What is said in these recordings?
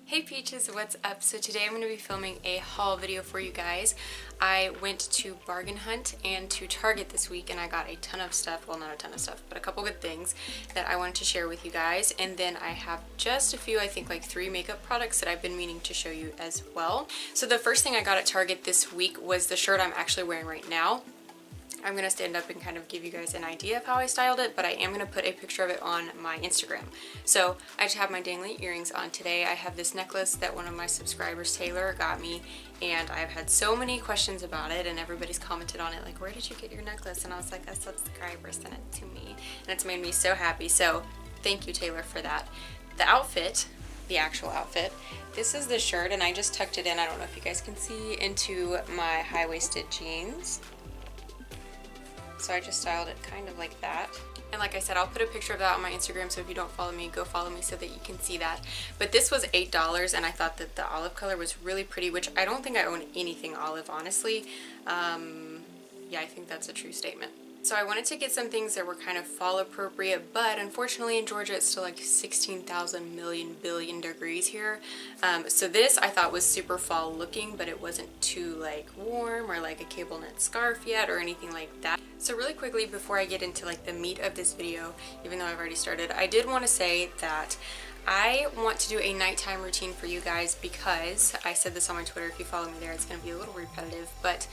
Hey Peaches, what's up? So today I'm going to be filming a haul video for you guys. I went to Bargain Hunt and to Target this week and I got a ton of stuff, well not a ton of stuff, but a couple good things that I wanted to share with you guys. And then I have just a few, I think like 3 makeup products that I've been meaning to show you as well. So the first thing I got at Target this week was the shirt I'm actually wearing right now. I'm going to stand up and kind of give you guys an idea of how I styled it, but I am going to put a picture of it on my Instagram. So I just have my dangly earrings on today. I have this necklace that one of my subscribers, Taylor, got me, and I've had so many questions about it and everybody's commented on it like, where did you get your necklace? And I was like, a subscriber sent it to me and it's made me so happy. So thank you, Taylor, for that. The outfit, the actual outfit, this is the shirt and I just tucked it in, I don't know if you guys can see, into my high-waisted jeans. So I just styled it kind of like that. And like I said, I'll put a picture of that on my Instagram, so if you don't follow me, go follow me so that you can see that. But this was $8 and I thought that the olive color was really pretty, which I don't think I own anything olive, honestly. Yeah, I think that's a true statement. So I wanted to get some things that were kind of fall appropriate, but unfortunately in Georgia it's still like 16,000 million billion degrees here. So this I thought was super fall looking, but it wasn't too like warm or like a cable knit scarf yet or anything like that. So really quickly before I get into like the meat of this video, even though I've already started, I did want to say that I want to do a nighttime routine for you guys because I said this on my Twitter. If you follow me there, it's going to be a little repetitive, but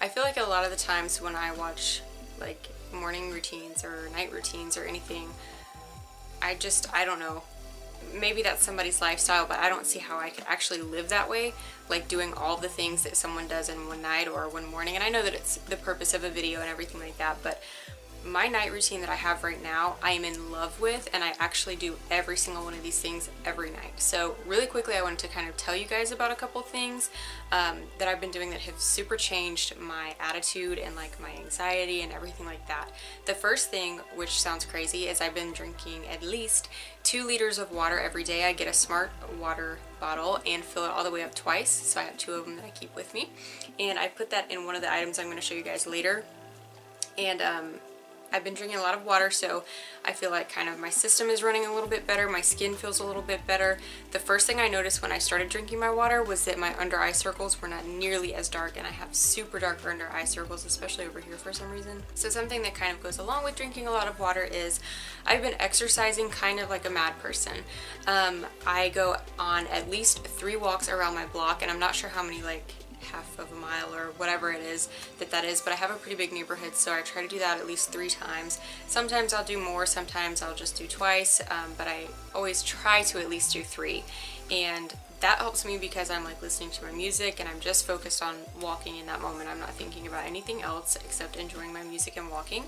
I feel like a lot of the times when I watch like morning routines or night routines or anything, I don't know, maybe that's somebody's lifestyle, but I don't see how I could actually live that way, like doing all the things that someone does in one night or one morning. And I know that it's the purpose of a video and everything like that, but my night routine that I have right now, I am in love with, and I actually do every single one of these things every night. So really quickly, I wanted to kind of tell you guys about a couple things that I've been doing that have super changed my attitude and like my anxiety and everything like that. The first thing, which sounds crazy, is I've been drinking at least 2 liters of water every day. I get a smart water bottle and fill it all the way up twice. So I have 2 of them that I keep with me. And I put that in one of the items I'm going to show you guys later. And I've been drinking a lot of water, so I feel like kind of my system is running a little bit better, my skin feels a little bit better. The first thing I noticed when I started drinking my water was that my under eye circles were not nearly as dark, and I have super dark under eye circles, especially over here for some reason. So something that kind of goes along with drinking a lot of water is I've been exercising kind of like a mad person. I go on at least 3 walks around my block, and I'm not sure how many, like half of a mile or whatever it is that is, but I have a pretty big neighborhood, so I try to do that at least 3 times. Sometimes I'll do more, sometimes I'll just do twice, but I always try to at least do 3. And that helps me because I'm like listening to my music and I'm just focused on walking in that moment. I'm not thinking about anything else except enjoying my music and walking.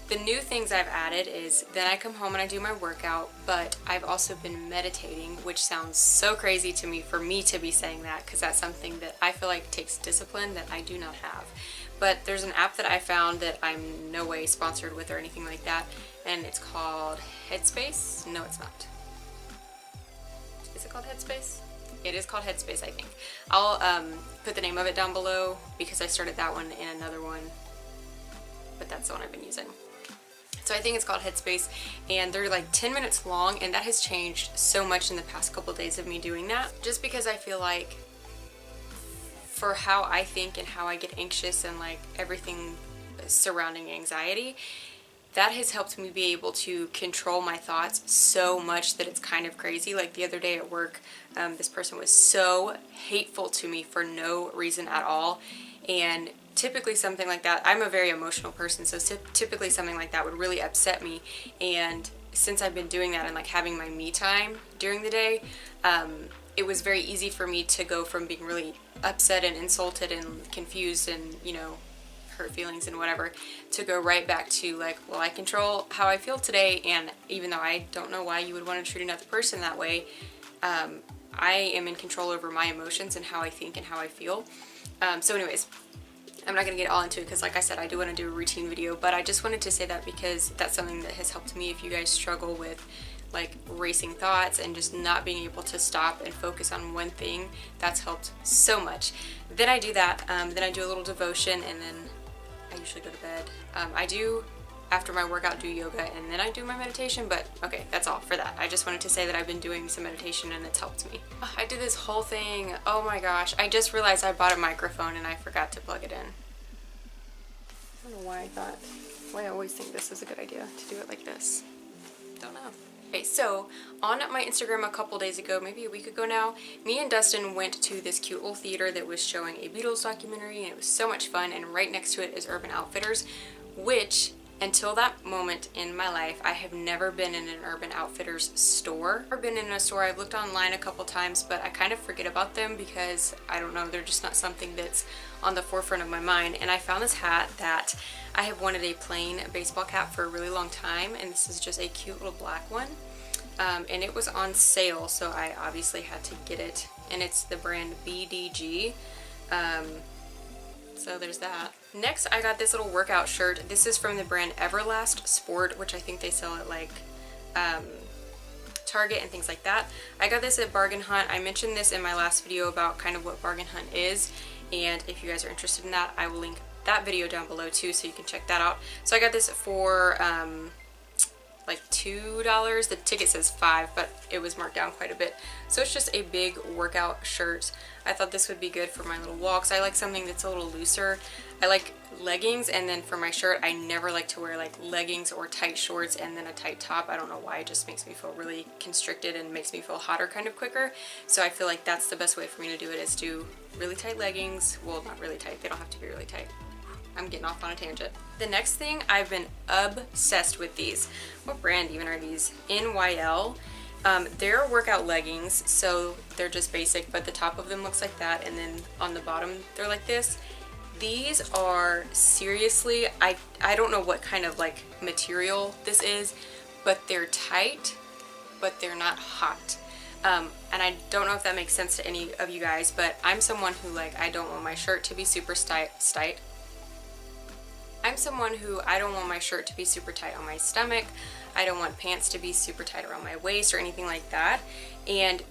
The new things I've added is then I come home and I do my workout, but I've also been meditating, which sounds so crazy to me for me to be saying that, because that's something that I feel like takes discipline that I do not have. But there's an app that I found that I'm no way sponsored with or anything like that, and it's called Headspace. No, it's not. Is it called Headspace? It is called Headspace, I think. I'll put the name of it down below because I started that one in another one, but that's the one I've been using. So I think it's called Headspace, and they're like 10 minutes long, and that has changed so much in the past couple days of me doing that, just because I feel like for how I think and how I get anxious and like everything surrounding anxiety, that has helped me be able to control my thoughts so much that it's kind of crazy. Like the other day at work, this person was so hateful to me for no reason at all, and typically something like that, I'm a very emotional person, so typically something like that would really upset me. And since I've been doing that and like having my me time during the day, it was very easy for me to go from being really upset and insulted and confused and, you know, hurt feelings and whatever, to go right back to like, well, I control how I feel today, and even though I don't know why you would want to treat another person that way, I am in control over my emotions and how I think and how I feel. So anyways, I'm not going to get all into it because like I said, I do want to do a routine video, but I just wanted to say that because that's something that has helped me. If you guys struggle with like racing thoughts and just not being able to stop and focus on one thing, that's helped so much. Then I do that, then I do a little devotion, and then I usually go to bed. I do after my workout do yoga and then I do my meditation, but okay, that's all for that. I just wanted to say that I've been doing some meditation and it's helped me. I did this whole thing, oh my gosh, I just realized I bought a microphone and I forgot to plug it in. I don't know why I always think this is a good idea to do it like this. Don't know. Okay, so on my Instagram a couple days ago, maybe a week ago now, me and Dustin went to this cute little theater that was showing a Beatles documentary, and it was so much fun, and right next to it is Urban Outfitters, which, until that moment in my life, I have never been in an Urban Outfitters store. I've been in a store, I've looked online a couple times, but I kind of forget about them because, I don't know, they're just not something that's on the forefront of my mind. And I found this hat that I have wanted a plain baseball cap for a really long time, and this is just a cute little black one. And it was on sale, so I obviously had to get it, and it's the brand BDG. So there's that. Next, I got this little workout shirt. This is from the brand Everlast Sport, which I think they sell at like Target and things like that. I got this at Bargain Hunt. I mentioned this in my last video about kind of what Bargain Hunt is, and if you guys are interested in that, I will link that video down below too, so you can check that out. So I got this for like $2. The ticket says $5, but it was marked down quite a bit. So it's just a big workout shirt. I thought this would be good for my little walks. I like something that's a little looser. I like leggings, and then for my shirt, I never like to wear like leggings or tight shorts and then a tight top. I don't know why, it just makes me feel really constricted and makes me feel hotter kind of quicker. So I feel like that's the best way for me to do it, is do really tight leggings. Well, not really tight, they don't have to be really tight. I'm getting off on a tangent. The next thing, I've been obsessed with these. What brand even are these? NYL. They're workout leggings, so they're just basic, but the top of them looks like that, and then on the bottom they're like this. These are seriously, I don't know what kind of like material this is, but they're tight, but they're not hot. And I don't know if that makes sense to any of you guys, but I'm someone who, like, I don't want my shirt to be super tight. I'm someone who, I don't want my shirt to be super tight on my stomach. I don't want pants to be super tight around my waist or anything like that. And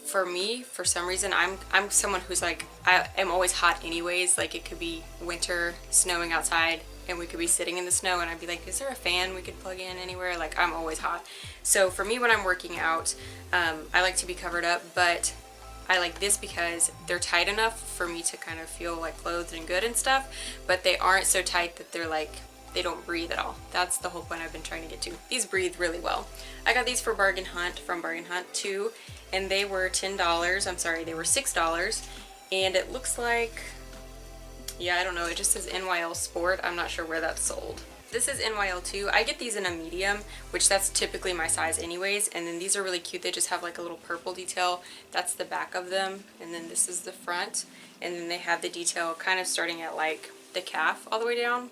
for me, for some reason, I'm someone who's like, I am always hot anyways. Like, it could be winter, snowing outside, and we could be sitting in the snow, and I'd be like, is there a fan we could plug in anywhere? Like, I'm always hot. So for me, when I'm working out, I like to be covered up, but I like this because they're tight enough for me to kind of feel like clothed and good and stuff, but they aren't so tight that they're like, they don't breathe at all. That's the whole point I've been trying to get to. These breathe really well. I got these for Bargain Hunt, from Bargain Hunt too, and they were $10. I'm sorry, they were $6, and it looks like, yeah, I don't know, it just says NYL Sport. I'm not sure where that's sold. This is NYL too. I get these in a medium, which that's typically my size anyways, and then these are really cute. They just have like a little purple detail. That's the back of them, and then this is the front, and then they have the detail kind of starting at like the calf all the way down.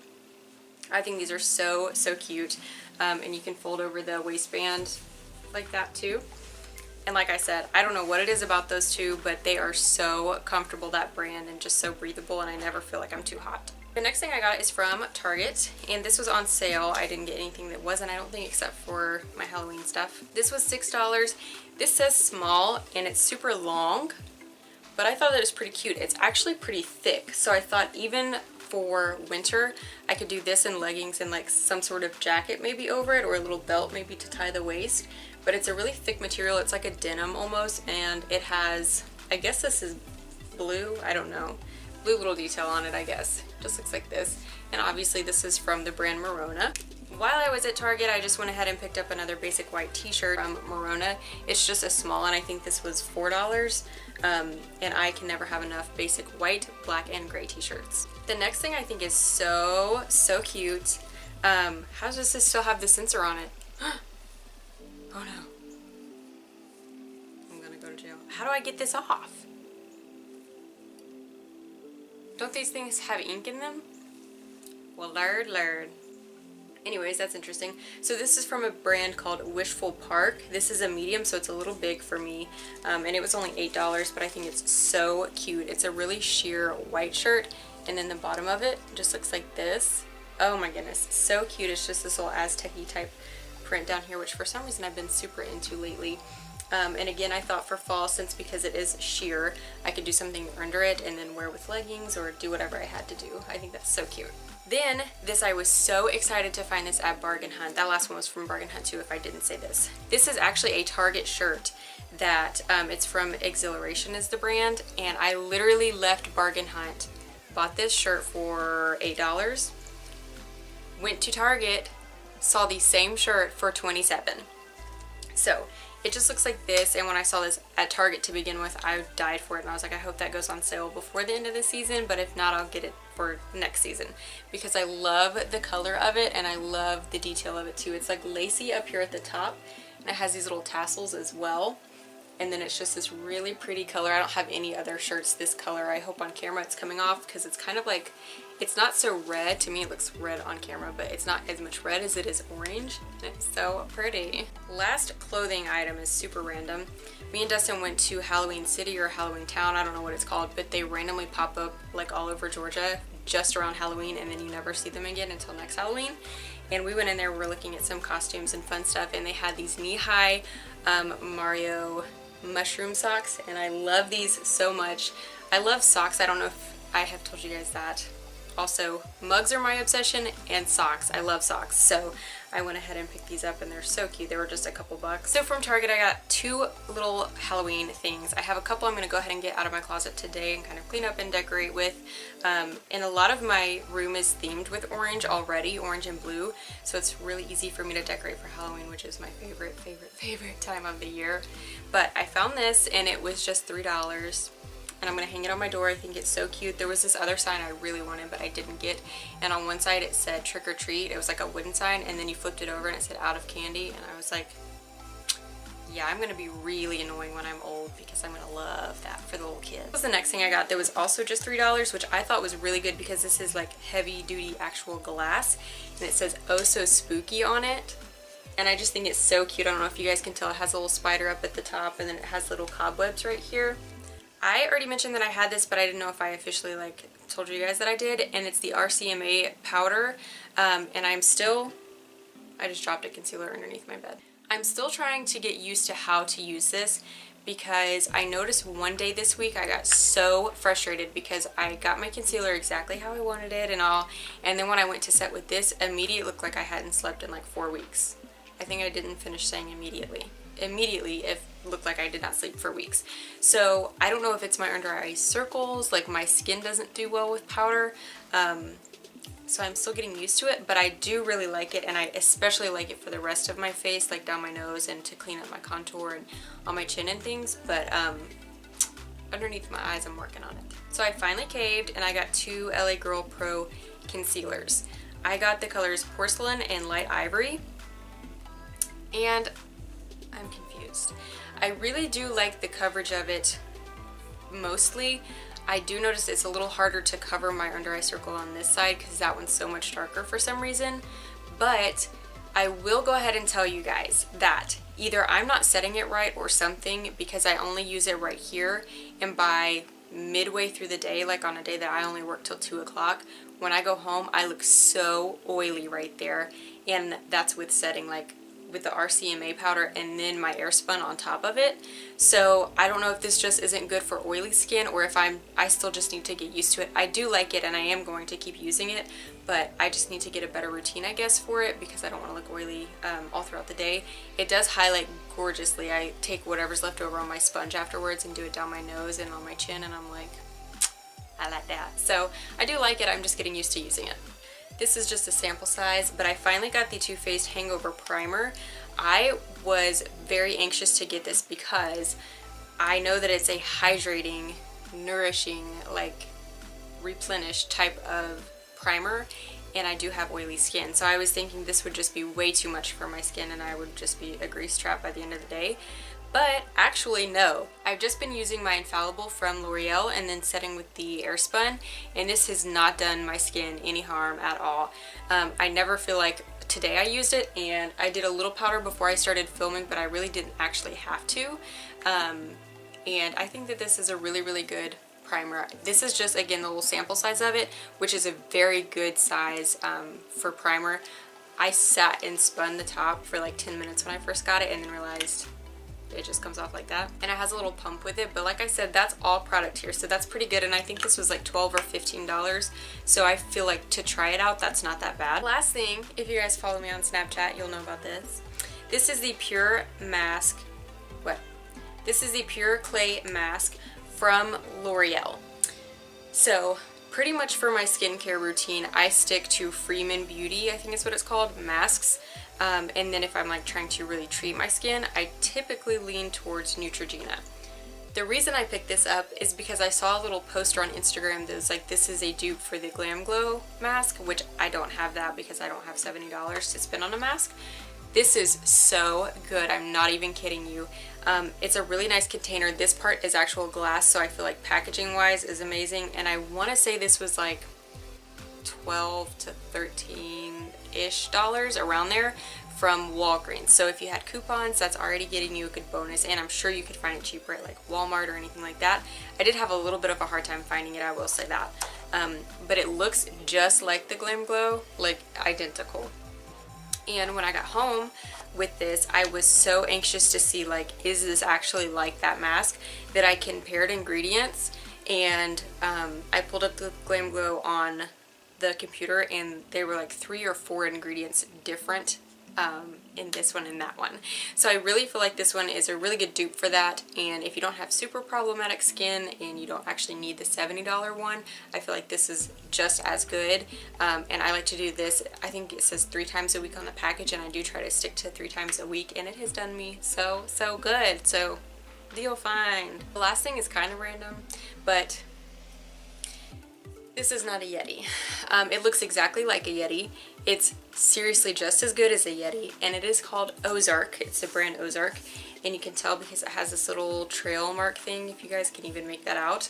I think these are so cute, and you can fold over the waistband like that too. And like I said, I don't know what it is about those two, but they are so comfortable, that brand, and just so breathable, and I never feel like I'm too hot. The next thing I got is from Target, and this was on sale. I didn't get anything that wasn't, I don't think, except for my Halloween stuff. This was $6. This says small, and it's super long, but I thought that it was pretty cute. It's actually pretty thick, so I thought even for winter, I could do this in leggings and like some sort of jacket maybe over it, or a little belt maybe to tie the waist. But it's a really thick material. It's like a denim almost, and it has, I guess this is blue, I don't know, blue little detail on it, I guess. Just looks like this. And obviously this is from the brand Morona. While I was at Target, I just went ahead and picked up another basic white t-shirt from Morona. It's just a small, and I think this was $4. And I can never have enough basic white, black, and gray t-shirts. The next thing I think is so cute. How does this still have the sensor on it? Oh no. I'm gonna go to jail. How do I get this off? Don't these things have ink in them? Well, lord. Anyways, that's interesting. So this is from a brand called Wishful Park. This is a medium, so it's a little big for me. And it was only $8, but I think it's so cute. It's a really sheer white shirt, and then the bottom of it just looks like this. Oh my goodness, so cute. It's just this little Aztec-y type print down here, which for some reason I've been super into lately. And again, I thought for fall, since because it is sheer, I could do something under it and then wear with leggings or do whatever I had to do. I think that's so cute. Then this, I was so excited to find this at Bargain Hunt. That last one was from Bargain Hunt too, if I didn't say this. This is actually a Target shirt that it's from Exhilaration is the brand, and I literally left Bargain Hunt, bought this shirt for $8, went to Target, saw the same shirt for $27. So it just looks like this, and when I saw this at Target to begin with, I died for it, and I was like, I hope that goes on sale before the end of the season, but if not, I'll get it for next season, because I love the color of it, and I love the detail of it too. It's like lacy up here at the top, and it has these little tassels as well, and then it's just this really pretty color. I don't have any other shirts this color. I hope on camera it's coming off, because it's kind of like, it's not so red. To me it looks red on camera, but it's not as much red as it is orange, and it's so pretty. Last clothing item is super random. Me and Dustin went to Halloween City or Halloween Town, I don't know what it's called, but they randomly pop up like all over Georgia just around Halloween, and then you never see them again until next Halloween. And we went in there, we were looking at some costumes and fun stuff, and they had these knee-high Mario mushroom socks, and I love these so much. I love socks. I don't know if I have told you guys that. Also, mugs are my obsession, and socks. I love socks. So I went ahead and picked these up, and they're so cute. They were just a couple bucks. So from Target, I got two little Halloween things. I have a couple I'm going to go ahead and get out of my closet today and kind of clean up and decorate with. And a lot of my room is themed with orange already, orange and blue. So it's really easy for me to decorate for Halloween, which is my favorite time of the year. But I found this, and it was just $3. And I'm going to hang it on my door. I think it's so cute. There was this other sign I really wanted, but I didn't get. And on one side it said trick or treat. It was like a wooden sign, and then you flipped it over and it said out of candy. And I was like, yeah, I'm going to be really annoying when I'm old, because I'm going to love that for the little kids. This was the next thing I got that was also just $3, which I thought was really good because this is like heavy duty actual glass. And it says oh so spooky on it. And I just think it's so cute. I don't know if you guys can tell, it has a little spider up at the top, and then it has little cobwebs right here. I already mentioned that I had this, but I didn't know if I officially like told you guys that I did, and it's the RCMA powder, and I just dropped a concealer underneath my bed. I'm still trying to get used to how to use this, because I noticed one day this week I got so frustrated because I got my concealer exactly how I wanted it and all, and then when I went to set with this, immediately it looked like I hadn't slept in like 4 weeks. I think I didn't finish saying immediately. It looked like I did not sleep for weeks. So I don't know if it's my under eye circles, like my skin doesn't do well with powder, so I'm still getting used to it, but I do really like it, and I especially like it for the rest of my face, like down my nose and to clean up my contour and on my chin and things, but underneath my eyes I'm working on it. So I finally caved, and I got two LA Girl Pro concealers. I got the colors Porcelain and Light Ivory, and I'm confused. I really do like the coverage of it mostly. I do notice it's a little harder to cover my under eye circle on this side because that one's so much darker for some reason, but I will go ahead and tell you guys that either I'm not setting it right or something, because I only use it right here, and by midway through the day, like on a day that I only work till 2 o'clock, when I go home I look so oily right there, and that's with setting like with the RCMA powder and then my Airspun on top of it. So I don't know if this just isn't good for oily skin, or if I still just need to get used to it. I do like it, and I am going to keep using it, but I just need to get a better routine, I guess, for it, because I don't want to look oily all throughout the day. It does highlight gorgeously. I take whatever's left over on my sponge afterwards and do it down my nose and on my chin, and I'm like, I like that. So I do like it. I'm just getting used to using it. This is just a sample size, but I finally got the Too Faced Hangover Primer. I was very anxious to get this because I know that it's a hydrating, nourishing, like replenish type of primer, and I do have oily skin. So I was thinking this would just be way too much for my skin and I would just be a grease trap by the end of the day. But actually no, I've just been using my Infallible from L'Oreal and then setting with the Airspun, and this has not done my skin any harm at all. I never feel like, today I used it and I did a little powder before I started filming, but I really didn't actually have to. And I think that this is a really, really good primer. This is just, again, the little sample size of it, which is a very good size for primer. I sat and spun the top for like 10 minutes when I first got it and then realized it just comes off like that, and it has a little pump with it. But like I said, that's all product here, so that's pretty good, and I think this was like $12 or $15, so I feel like to try it out, that's not that bad. Last thing, if you guys follow me on Snapchat, you'll know about this. This is the Pure Mask. What? This is the Pure Clay Mask from L'Oreal. So pretty much for my skincare routine, I stick to Freeman Beauty, I think is what it's called, masks. And then if I'm like trying to really treat my skin, I typically lean towards Neutrogena. The reason I picked this up is because I saw a little poster on Instagram that was like, this is a dupe for the Glam Glow mask, which I don't have that because I don't have $70 to spend on a mask. This is so good, I'm not even kidding you. It's a really nice container. This part is actual glass, so I feel like packaging wise is amazing, and I want to say this was like 12 to 13-ish dollars, around there, from Walgreens. So if you had coupons, that's already getting you a good bonus, and I'm sure you could find it cheaper at like Walmart or anything like that. I did have a little bit of a hard time finding it, I will say that. But it looks just like the Glam Glow, like identical. And when I got home with this, I was so anxious to see like, is this actually like that mask, that I compared ingredients, and I pulled up the Glam Glow on the computer, and there were like 3 or 4 ingredients different in this one and that one. So I really feel like this one is a really good dupe for that, and if you don't have super problematic skin and you don't actually need the $70 one, I feel like this is just as good. And I like to do this, I think it says 3 times a week on the package, and I do try to stick to 3 times a week, and it has done me so good. So you'll find. The last thing is kind of random, but this is not a Yeti. It looks exactly like a Yeti. It's seriously just as good as a Yeti, and it is called Ozark. It's the brand Ozark, and you can tell because it has this little trail mark thing, if you guys can even make that out.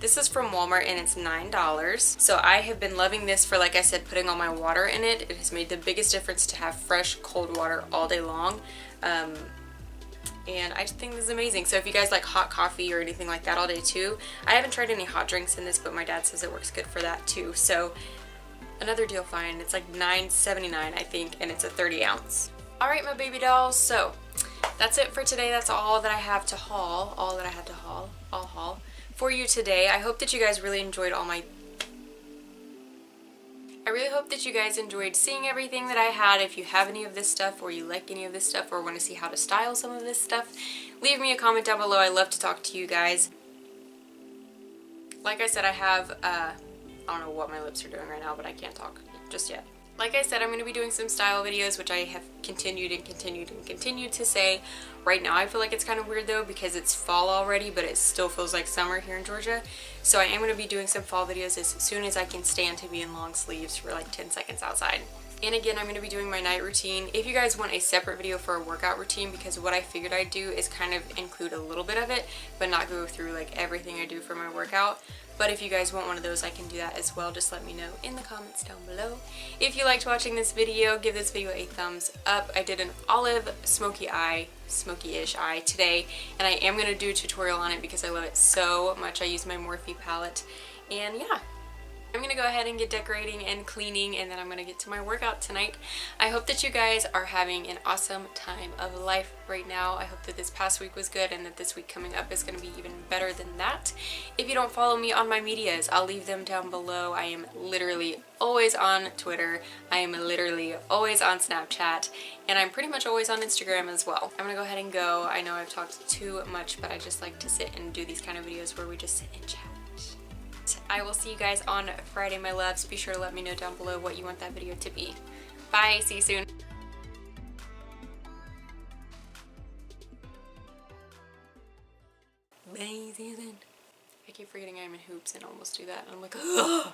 This is from Walmart, and it's $9. So I have been loving this for, like I said, putting all my water in it. It has made the biggest difference to have fresh, cold water all day long. And I just think this is amazing. So if you guys like hot coffee or anything like that all day too, I haven't tried any hot drinks in this, but my dad says it works good for that too. So another deal find. It's like $9.79 I think, and it's a 30 ounce. Alright my baby dolls, so that's it for today. That's all that I have to haul. All that I had to haul. I'll haul for you today. I hope that you guys really enjoyed I really hope that you guys enjoyed seeing everything that I had. If you have any of this stuff, or you like any of this stuff, or want to see how to style some of this stuff, leave me a comment down below. I love to talk to you guys. Like I said, I have, I don't know what my lips are doing right now, but I can't talk just yet. Like I said, I'm going to be doing some style videos, which I have continued to say. Right now I feel like it's kind of weird though, because it's fall already, but it still feels like summer here in Georgia. So I am going to be doing some fall videos as soon as I can stand to be in long sleeves for like 10 seconds outside. And again, I'm going to be doing my night routine. If you guys want a separate video for a workout routine, because what I figured I'd do is kind of include a little bit of it, but not go through like everything I do for my workout. But if you guys want one of those, I can do that as well. Just let me know in the comments down below. If you liked watching this video, give this video a thumbs up. I did an olive smoky-ish eye today, and I am going to do a tutorial on it because I love it so much. I use my Morphe palette, and yeah. I'm going to go ahead and get decorating and cleaning, and then I'm going to get to my workout tonight. I hope that you guys are having an awesome time of life right now. I hope that this past week was good, and that this week coming up is going to be even better than that. If you don't follow me on my medias, I'll leave them down below. I am literally always on Twitter. I am literally always on Snapchat, and I'm pretty much always on Instagram as well. I'm going to go ahead and go. I know I've talked too much, but I just like to sit and do these kind of videos where we just sit and chat. I will see you guys on Friday, my loves. Be sure to let me know down below what you want that video to be. Bye, see you soon. Bye, see you then. I keep forgetting I'm in hoops and almost do that, and I'm like, ugh.